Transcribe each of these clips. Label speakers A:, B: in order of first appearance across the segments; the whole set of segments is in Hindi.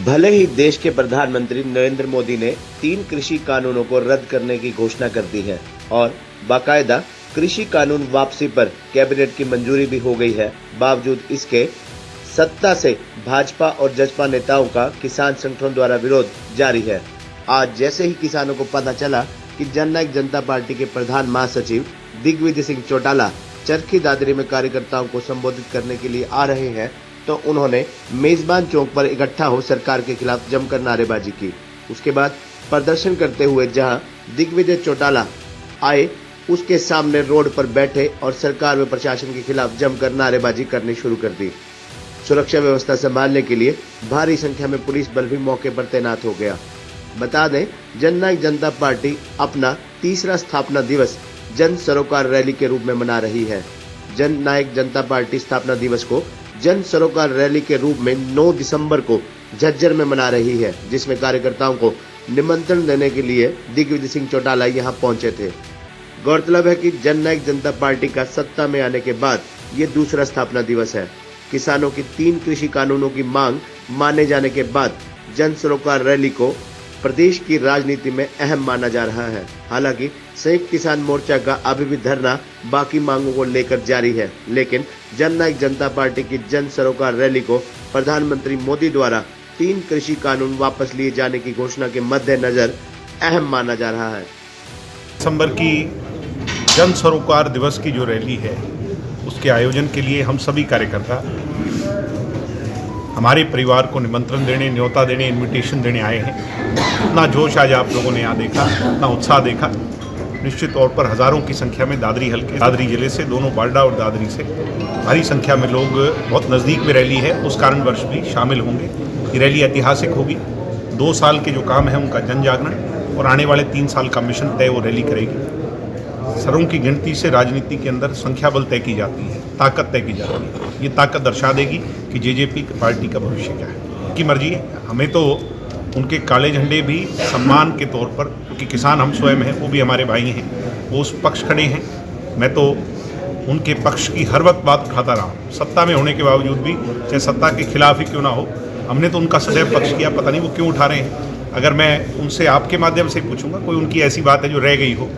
A: भले ही देश के प्रधानमंत्री नरेंद्र मोदी ने 3 कृषि कानूनों को रद्द करने की घोषणा कर दी है और बाकायदा कृषि कानून वापसी पर कैबिनेट की मंजूरी भी हो गई है, बावजूद इसके सत्ता से भाजपा और जसपा नेताओं का किसान संगठनों द्वारा विरोध जारी है। आज जैसे ही किसानों को पता चला कि जननायक जनता पार्टी के प्रधान महासचिव दिग्विजय सिंह चौटाला चरखी दादरी में कार्यकर्ताओं को संबोधित करने के लिए आ रहे हैं, तो उन्होंने मेजबान चौक पर इकट्ठा हो सरकार के खिलाफ जमकर नारेबाजी की। उसके बाद प्रदर्शन करते हुए जहां दिग्विजय चौटाला आए, उसके सामने रोड पर बैठे और सरकार व प्रशासन के खिलाफ जमकर नारेबाजी करनी शुरू कर दी। सुरक्षा व्यवस्था संभालने के लिए भारी संख्या में पुलिस बल भी मौके पर तैनात हो गया। बता दें, जननायक जनता पार्टी अपना तीसरा स्थापना दिवस जन सरोकार रैली के रूप में मना रही है। जननायक जनता पार्टी स्थापना दिवस को जन सरोकार रैली के रूप में 9 दिसंबर को झज्जर में मना रही है, जिसमें कार्यकर्ताओं को निमंत्रण देने के लिए दिग्विजय सिंह चौटाला यहां पहुंचे थे। गौरतलब है कि जननायक जनता पार्टी का सत्ता में आने के बाद ये दूसरा स्थापना दिवस है। किसानों की 3 कृषि कानूनों की मांग माने जाने के बाद जन सरोकार रैली को प्रदेश की राजनीति में अहम माना जा रहा है। हालांकि संयुक्त किसान मोर्चा का अभी भी धरना बाकी मांगों को लेकर जारी है, लेकिन जननायक जनता पार्टी की जन सरोकार रैली को प्रधानमंत्री मोदी द्वारा 3 कृषि कानून वापस लिए जाने की घोषणा के मद्देनजर अहम माना जा रहा है।
B: दिसंबर की जन सरोकार दिवस की जो रैली है, उसके आयोजन के लिए हम सभी कार्यकर्ता हमारे परिवार को निमंत्रण देने, न्योता देने, इनविटेशन देने आए हैं। इतना जोश आज आप लोगों ने यहाँ देखा, इतना उत्साह देखा। निश्चित तौर पर हज़ारों की संख्या में दादरी हल्के, दादरी जिले से, दोनों बारडा और दादरी से भारी संख्या में लोग, बहुत नज़दीक में रैली है, उस कारणवश भी शामिल होंगे। ये रैली ऐतिहासिक होगी। 2 साल के जो काम है उनका जन जागरण और आने वाले 3 साल का मिशन तय वो रैली करेगी। सरों की गिनती से राजनीति के अंदर संख्या बल तय की जाती है, ताकत तय की जाती है। ये ताकत दर्शा देगी कि जेजेपी पार्टी का भविष्य क्या है। उनकी मर्जी है। हमें तो उनके काले झंडे भी सम्मान के तौर पर, क्योंकि किसान हम स्वयं हैं, वो भी हमारे भाई हैं, वो उस पक्ष खड़े हैं। मैं तो उनके पक्ष की हर वक्त बात उठाता रहा हूँ, सत्ता में होने के बावजूद भी, चाहे सत्ता के खिलाफ ही क्यों ना हो। हमने तो उनका सदैव पक्ष किया, पता नहीं वो क्यों उठा रहे हैं। अगर मैं उनसे आपके माध्यम से पूछूंगा, कोई उनकी ऐसी बात है जो रह गई हो,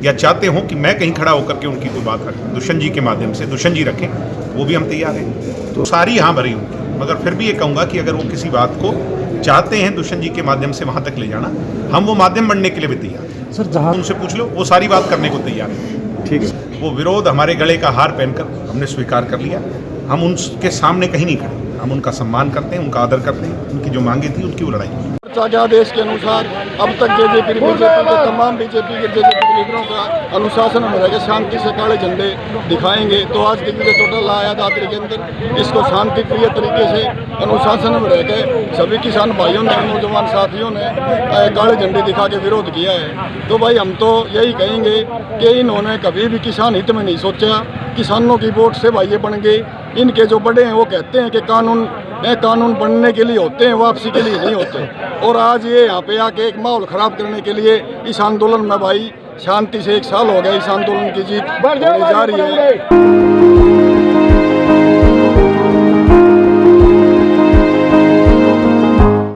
B: या चाहते हो कि मैं कहीं खड़ा होकर के उनकी कोई बात रखें, दुष्यंत जी के माध्यम से दुष्यंत जी रखें, वो भी हम तैयार हैं। तो सारी यहाँ भरी होंगी, मगर फिर भी ये कहूँगा कि अगर वो किसी बात को चाहते हैं दुष्यंत जी के माध्यम से वहाँ तक ले जाना, हम वो माध्यम बनने के लिए भी तैयार हैं।
C: सर, जहाँ
B: उनसे पूछ लो, वो सारी बात करने को तैयार है।
C: ठीक है।
B: वो विरोध हमारे गले का हार पहनकर हमने स्वीकार कर लिया। हम उनके सामने कहीं नहीं खड़े, हम उनका सम्मान करते हैं, उनका आदर करते हैं। उनकी जो मांगे थी उनकी वो लड़ाई।
D: आदेश के अनुसार अब तक बीजेपी के तमाम बीजेपी के लीडरों का अनुशासन में रहेगा, शांति से काले झंडे दिखाएंगे। तो आज दिग्विजय चौटाला आया दादरी के अंदर, इसको शांति प्रिय तरीके से अनुशासन में रहकर सभी किसान भाइयों ने, नौजवान साथियों ने काले झंडे दिखा के विरोध किया है। तो भाई हम तो यही कहेंगे कि इन्होंने कभी भी किसान हित में नहीं सोचा। किसानों की वोट से भाई ये बन गए। इनके जो बड़े हैं वो कहते हैं कि कानून बनने के लिए होते हैं, वापसी के लिए नहीं होते। और आज ये यहाँ पे आके एक माहौल खराब करने के लिए इस आंदोलन में भाई शांति से 1 साल हो गया, इस आंदोलन की जीत होने जा रही है।